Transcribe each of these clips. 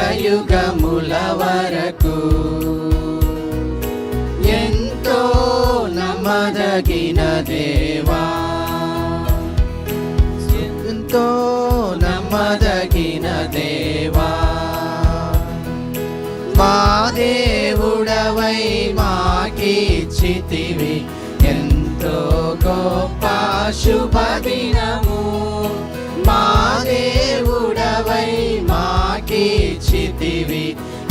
యుగయుగముల వరకు ఎంతో నమ్మదగిన దేవా, ఎంతో నమ్మదగిన దేవా, మా దేవుడవై మాకిచ్చితివి ఎంతో గొప్ప శుభదినము. మా దేవుడవై మాకిచ్చితివి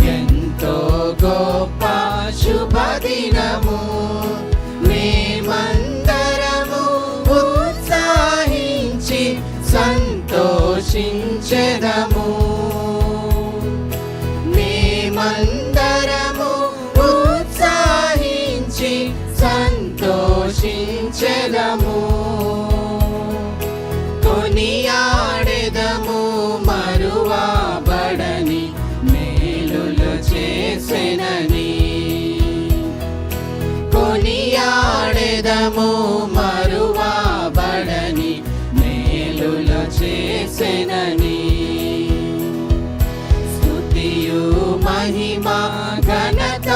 ఎంతో గొప్ప శుభదినము. మేమందరము ఉత్సాహించి సంతోషించెదము. మేమందరము ఉత్సాహించి సంతోషించెదము. కొనియాడెదము మరువబడని మేలులు చేసెనని. కొనియాడెదము మరువబడని మేలులు చేసెనని. స్తుతియు మహిమ ఘనత